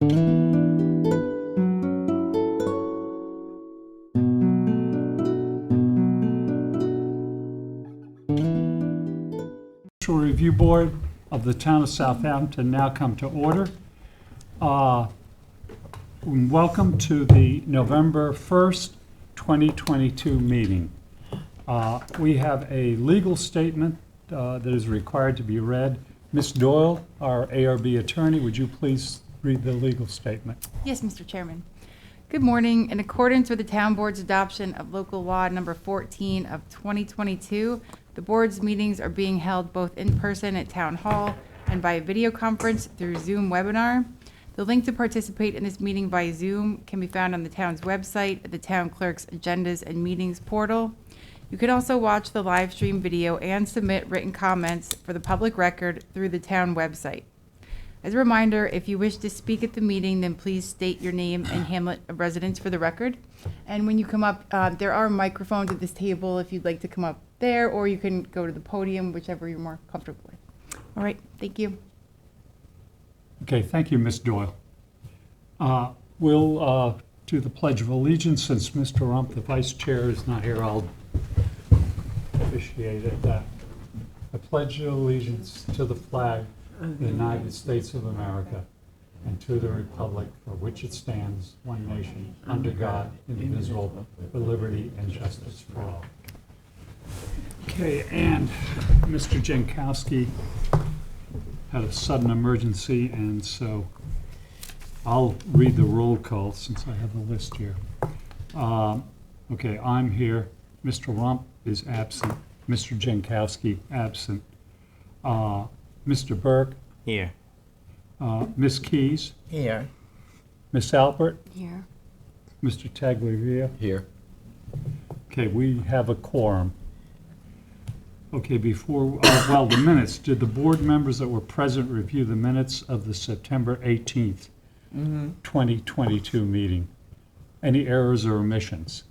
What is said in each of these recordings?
Review Board of the Town of Southampton now come to order. Welcome to the November 1st, 2022 meeting. We have a legal statement that is required to be read. Ms. Doyle, our ARB attorney, would you please read the legal statement? Yes, Mr. Chairman. Good morning. In accordance with the Town Board's adoption of Local Law Number 14 of 2022, the Board's meetings are being held both in person at Town Hall and by video conference through Zoom webinar. The link to participate in this meeting by Zoom can be found on the Town's website at the Town Clerk's Agendas and Meetings portal. You can also watch the live stream video and submit written comments for the public record through the Town website. As a reminder, if you wish to speak at the meeting, then please state your name and hamlet of residence for the record. And when you come up, there are microphones at this table if you'd like to come up there, or you can go to the podium, whichever you're more comfortable with. All right, thank you. Okay, thank you, Ms. Doyle. We'll do the Pledge of Allegiance. Since Mr. Rump, the Vice Chair, is not here, I'll officiate at that. I pledge allegiance to the flag of the United States of America and to the republic for which it stands, one nation, under God, indivisible, with liberty and justice for all. Okay, and Mr. Jankowski had a sudden emergency, and so I'll read the roll call since I have the list here. Okay, I'm here. Mr. Rump is absent. Mr. Jankowski, absent. Mr. Burke? Here. Ms. Keys? Here. Ms. Albert? Here. Mr. Tagliavia? Here. Okay, we have a quorum. Okay, before, well, the minutes. Did the board members that were present review the minutes of the September 18th, 2022 meeting? Any errors or omissions?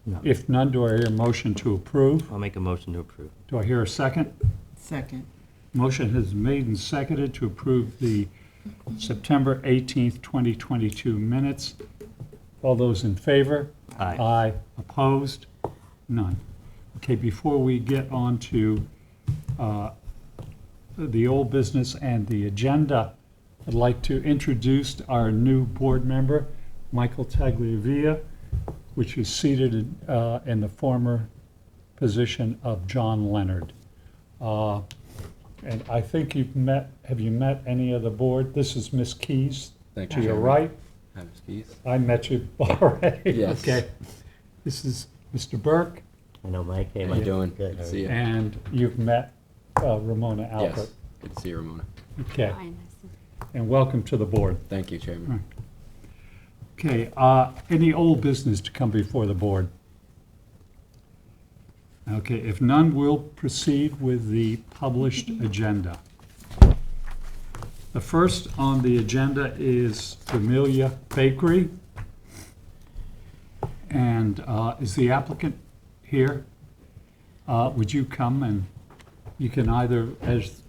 No. If none, do I hear a motion to approve? I'll make a motion to approve. Do I hear a second? Second. Motion has made and seconded to approve the September 18th, 2022 minutes. All those in favor? Aye. Aye. Opposed? None. Okay, before we get on to the old business and the agenda, I'd like to introduce our new board member, Michael Tagliavia, which is seated in the former position of John Leonard. And I think have you met any of the board? This is Miss Keys to your right. Hi, Ms. Keys. I met you already. Yes. Okay. This is Mr. Burke, I know Mike. Hey, How Mike. you doing? Good. Good to see you. and you've met Ramona Albert. Yes. Good to see you, Ramona. Okay. And welcome to the board. Thank you, Chairman. Okay, any old business to come before the board? Okay, if none, we'll proceed with the published agenda. The first on the agenda is Familia Bakery. And is the applicant here? Would you come, and you can either, as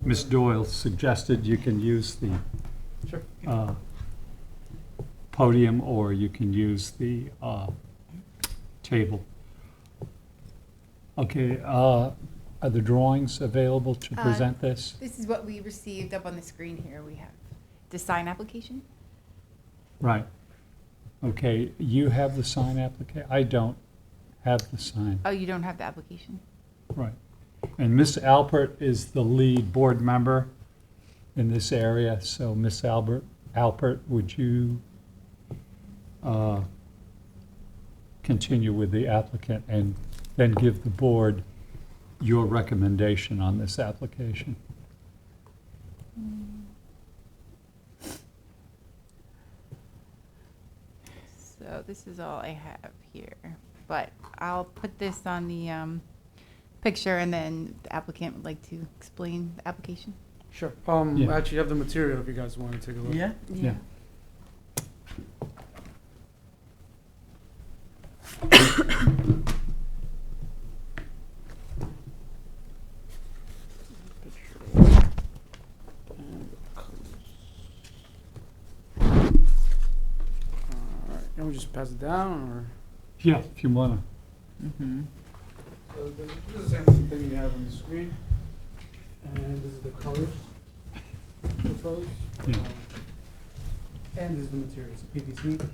Ms. Doyle suggested, you can use the podium, or you can use the table. Okay, are the drawings available to present this? This is what we received up on the screen here. We have the sign application. Right. Okay, you have the sign application? I don't have the sign. Oh, you don't have the application? Right. And Ms. Alpert is the lead board member in this area, so Ms. Alpert, would you continue with the applicant and then give the board your recommendation on this application? So this is all I have here, but I'll put this on the picture, and then the applicant would like to explain the application. Sure. Yeah. I actually have the material if you guys want to take a look. Yeah. just pass it down, or? Yeah, if you wanna. Mm-hmm. So this is the same thing you have on the screen, and this is the colors proposed. Yeah. And this is the materials, PVC.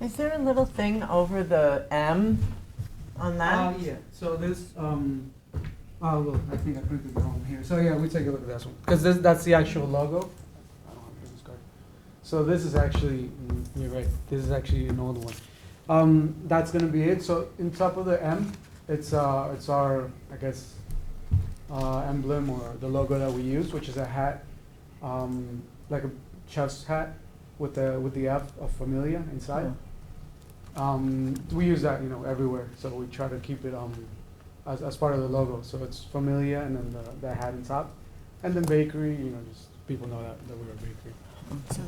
Is there a little thing over the M on that? Yeah, so this, oh, look, I think I printed the wrong here. So yeah, we take a look at this one, because that's the actual logo. I don't have business card. So this is actually, you're right, this is actually an old one. That's gonna be it. So in top of the M, it's our, I guess, emblem or the logo that we use, which is a hat, like a chest hat with the F of Familia inside. We use that, everywhere. So we try to keep it as part of the logo. So it's Familia and then the hat on top, and then bakery. Just people know that we're a bakery.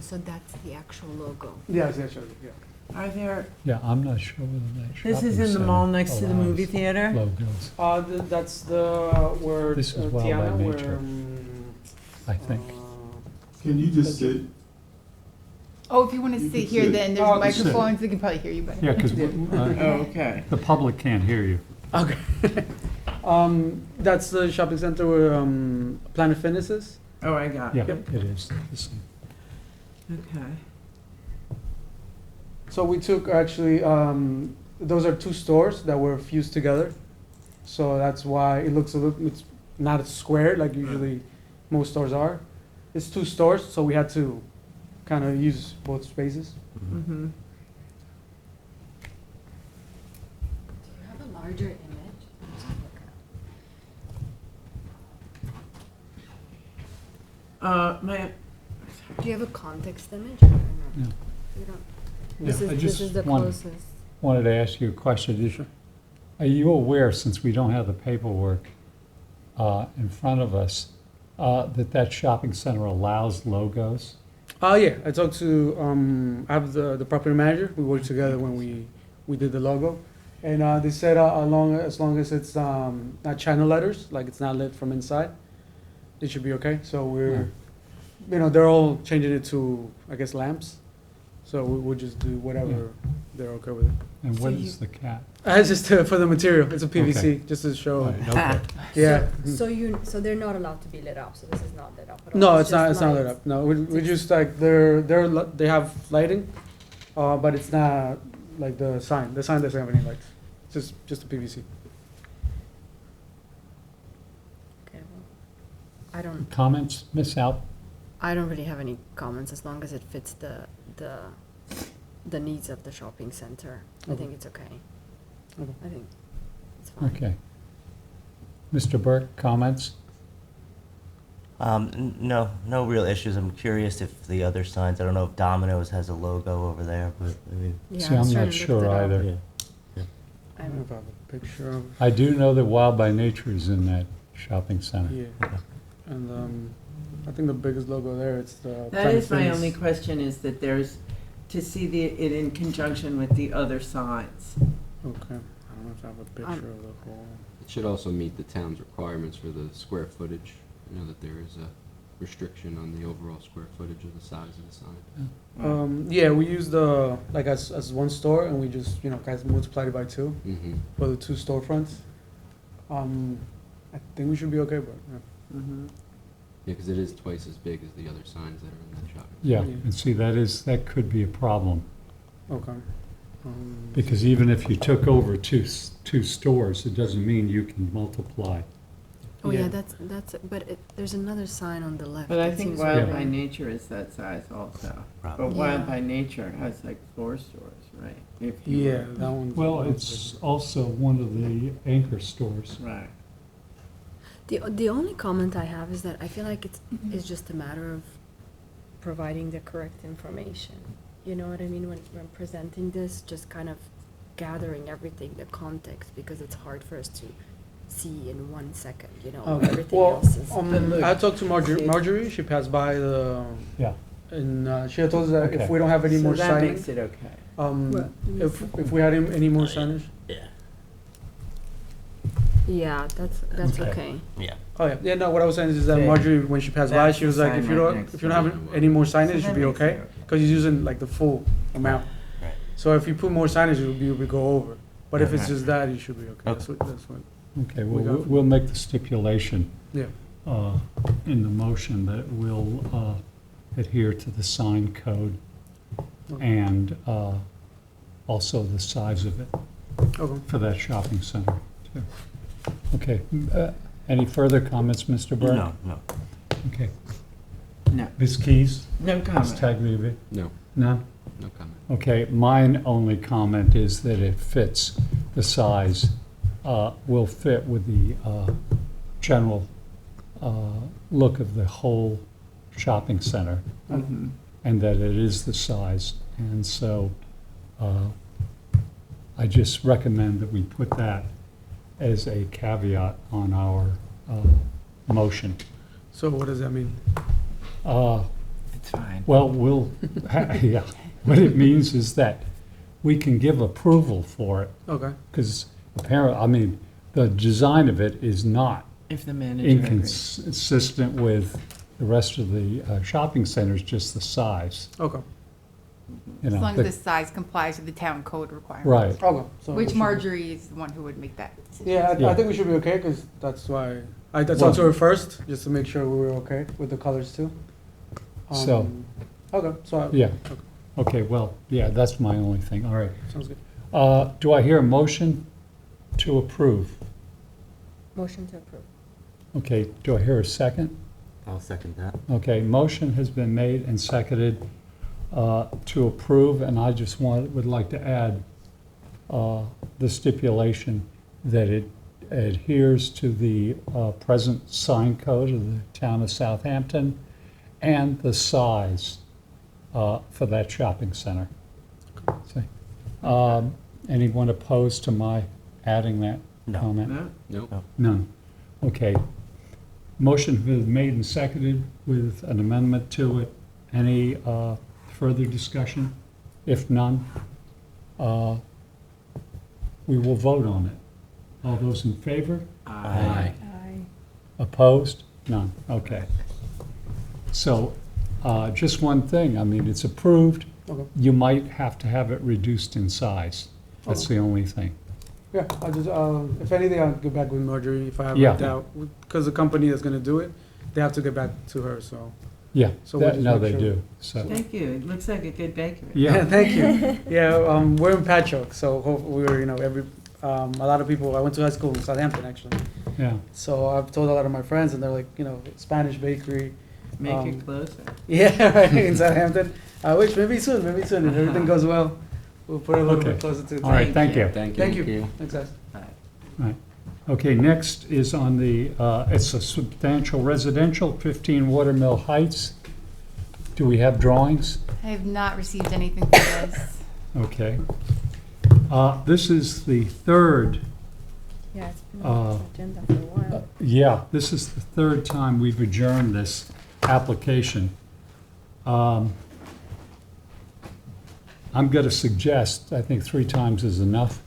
So that's the actual logo. Yes, sure, yeah. Are there, Yeah, I'm not sure whether that this is shopping in the mall center next to the movie allows theater? Logos, That's the where This is Wild by Tiana, Nature. I think. Can you just sit? Oh, if you want to You sit can here, sit. then there's Oh, microphones, they can probably hear you better. Yeah, because Oh, okay. the public can't hear you. Okay. That's the shopping center where Planet Fitness is. Oh, I got Yeah, it. it is. the same. Okay. So we took actually, those are two stores that were fused together. So that's why it looks it's not a square like usually most stores are. It's two stores, so we had to kind of use both spaces. Mm-hmm. Do you have a larger image? My, Do you have a context image or no? Yeah. You don't. Yeah, This I is just the want- closest. Wanted to ask you a question. Are you aware, since we don't have the paperwork in front of us, that shopping center allows logos? Yeah, I talked to, I have the property manager. We worked together when we did the logo. And they said as long as it's not channel letters, like it's not lit from inside, it should be okay. So we're, they're all changing it to, I guess, lamps. So we'll just do whatever they're okay with it. And So what you- is the cat? It's just for the material. It's a PVC, Okay. just to show. Right, okay. Yeah. So they're not allowed to be lit up. So this is not lit up at all. No, it's not. It's just not lit lights. up. No, we just like they have lighting, but it's not like the sign. The sign doesn't have any lights. It's just a PVC. Okay. Well, Comments, Miss Al? I don't really have any comments as long as it fits the needs of the shopping center. I Okay. think it's okay. Okay. I think it's fine. Okay. Mr. Burke, comments? No real issues. I'm curious if the other signs, I don't know if Domino's has a logo over there, but maybe. Yeah, See, I was I'm trying not to lift sure it up. either. Yeah. I don't know if I have a picture of. I do know that Wild by Nature is in that shopping center. Yeah, and I think the biggest logo there it's the. that Planet is my Fitness. only question, is that there's, to see it in conjunction with the other signs. Okay. I don't know if I have a picture of the whole. It should also meet the town's requirements for the square footage. I know that there is a restriction on the overall square footage of the size of the sign. Yeah, we use the like as one store, and we just guys multiplied it by 2 Mm-hmm. for the 2 storefronts. I think we should be okay, but Mm-hmm. Yeah, because it is twice as big as the other signs that are in that shopping. Yeah, Yeah. and see, that could be a problem, okay. because even if you took over two stores, it doesn't mean you can multiply. Oh Yeah. yeah, that's. But there's another sign on the left. But I that think seems Wild really- by Nature is that size also. Probably. But Wild Yeah. by Nature has like 4 stores, right? If you Yeah, were- that one. Well, it's also one of the anchor stores. Right. The only comment I have is that I feel like it's just a matter of providing the correct information. You know what I mean? When presenting this, just kind of gathering everything, the context, because it's hard for us to see in 1 second, Okay. everything Well, else is. I talked to See. Marjorie. She passed by Yeah. and she had told us that Okay. if we don't have any So more that signage, makes it okay. if we had any more signage. Yeah. Yeah, that's Okay. okay. Yeah. Oh, yeah, yeah, no, what I was saying is that Okay. Marjorie, when she passed by, That's she was the like, sign if you right don't, next if you to don't it. have any more signage, So it should that be makes okay, it- because you're using like the full amount. Right. So if you put more signage, it will go over, but if it's Right. just that, you should be okay, Okay. that's what, Okay, We well, got- we'll make the stipulation yeah. in the motion that we'll adhere to the sign code and also the size of it Okay. for that shopping center, too. Okay, any further comments, Mr. Burke? No. Okay. No, Ms. Keys? no Ms. comment. Tagliafico? No, None? no comment. Okay, mine only comment is that it fits, the size will fit with the general look of the whole shopping center, Mhm. and that it is the size. And so I just recommend that we put that as a caveat on our motion. So what does that mean? It's fine. Well, yeah, what it means is that we can give approval for it, Okay, because apparently, I mean, the design of it is not If the manager agrees. inconsistent with the rest of the shopping centers, just the size, okay, you As know. long as the- the size complies with the town code requirements. Right, okay. So we Which should- Marjorie is the one who would make that decision. Yeah, I Yeah. think we should be okay, because that's why, I Well- talked to her first, just to make sure we were okay with the colors too. So- Okay, so, yeah. Okay. Okay, well, yeah, that's my only thing, all right. sounds good. Do I hear a motion to approve? Motion to approve. Okay, do I hear a second? I'll second that. Okay, motion has been made and seconded to approve, and I just would like to add the stipulation that it adheres to the present sign code of the town of Southampton and the size for that shopping center. See? Anyone opposed to my adding that No. comment? No? No, None. Okay. Motion has been made and seconded with an amendment to it. Any further discussion? If none, we will vote on it. All those in favor? Aye. Opposed? None. Okay. So, just one thing, I mean, it's approved. Okay. You might have to have it reduced in size. That's the only thing. Yeah, I'll just, if anything, I'll get back with Marjorie if I have Yeah. a doubt, because the company that's gonna do it, they have to get back to her, so. Yeah, So we'll that, just no, make they sure. do, so, Thank you. It looks like a good bakery. yeah. Thank you. Yeah, we're in Patchogue, so we were, a lot of people, I went to high school in Southampton, actually. Yeah, So I've told a lot of my friends, and they're like, Spanish bakery. Make it closer. Yeah, right, in Southampton. I wish, maybe soon, if everything goes well, we'll put it a little Okay. bit closer to. all right, thank you. thank you. Thank you. Thanks, guys. Right. Okay, next is on the, it's a substantial residential, 15 Watermill Heights. Do we have drawings? I have not received anything for this. Okay. This is the third, Yeah, it's been on the agenda for a while. yeah, this is the third time we've adjourned this application. I'm going to suggest, I think 3 times is enough,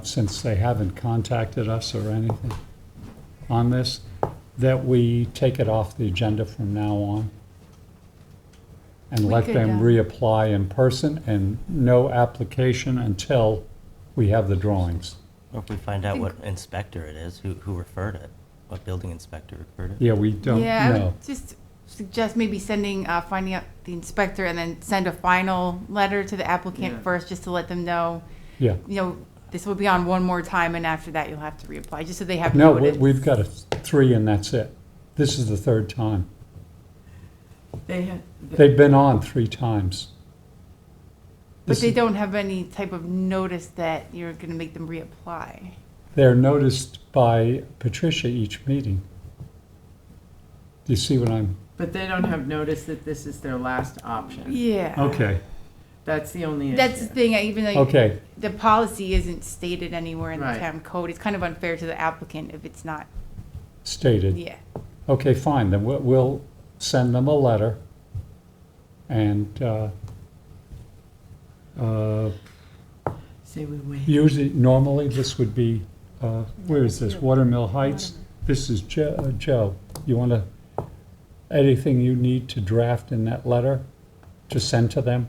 since they haven't contacted us or anything on this, that we take it off the agenda from now on and We let could, them uh, reapply in person, and no application until we have the drawings. Or if we find out what inspector it is, who referred it, what building inspector referred it. Yeah, we don't Yeah, I know. would just suggest maybe finding out the inspector and then send a final letter to the applicant Yeah. first, just to let them know, Yeah. this will be on one more time, and after that, you'll have to reapply, just so they have No, notice. we've got 3 and that's it. This is the third time. They had, They've been on 3 times. But This they is- don't have any type of notice that you're gonna make them reapply. They're noticed by Patricia each meeting. Do you see what I'm, but they don't have notice that this is their last option. Yeah. okay, That's the only issue. That's the thing, even though okay, the policy isn't stated anywhere in the Right. town code, it's kind of unfair to the applicant if it's not, stated. yeah. Okay, fine, then we'll send them a letter. And Say we wait. usually, normally, this would be where is this, Watermill Heights? This is Joe. You want to, anything you need to draft in that letter to send to them?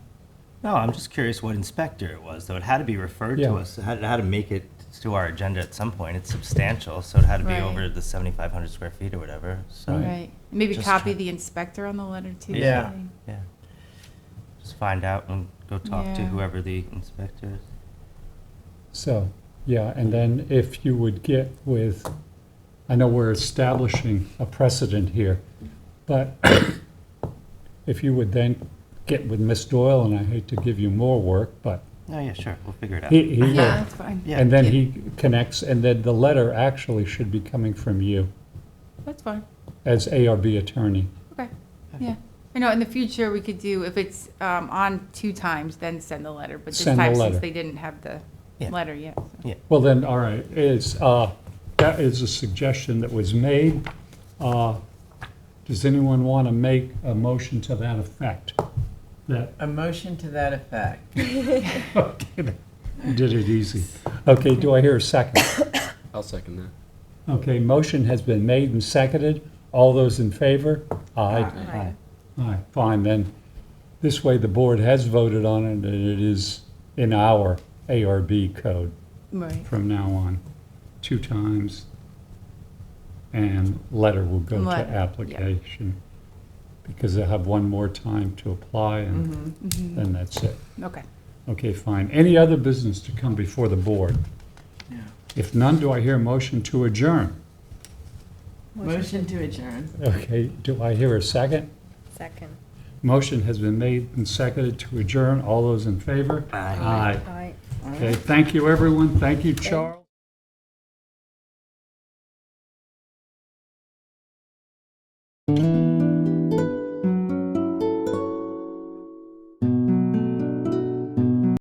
No, I'm just curious what inspector it was, though. It had to be referred to Yeah. us. It had to make it to our agenda at some point. It's substantial, so it had to be Right. over the 7,500 square feet or whatever, so. Right. Right. Maybe Just copy try- the inspector on the letter too. Yeah. maybe. Yeah. Just find out and go talk to Yeah. whoever the inspector is. So, yeah, and then if you would get with, I know we're establishing a precedent here, but if you would then get with Miss Doyle, and I hate to give you more work, but Oh, yeah, sure, we'll figure it out. he will. Yeah, that's fine. Yeah. And then he connects, and then the letter actually should be coming from you That's fine. as ARB attorney. Okay. Yeah. I know in the future we could do, if it's on 2 times, then send the letter. But this Send the time, letter. since they didn't have the Yeah. letter yet. so. Well, then, all right, that is a suggestion that was made. Does anyone want to make a motion to that effect? That, A motion to that effect. okay, you did it easy. Okay, do I hear a second? I'll second that. Okay, motion has been made and seconded. All those in favor? Aye. Aye. Aye, fine, then, this way the board has voted on it, and it is in our ARB code Right. from now on, 2 times. And letter will go to Letter, yeah. application, because they'll have one more time to apply, and Mhm. then that's it. Okay. Okay, fine. Any other business to come before the board? Yeah. If none, do I hear a motion to adjourn? Motion to adjourn. Okay, do I hear a second? Second. Motion has been made and seconded to adjourn. All those in favor? Aye. Aye. Aye. Okay, thank you, everyone. Thank you, Charles.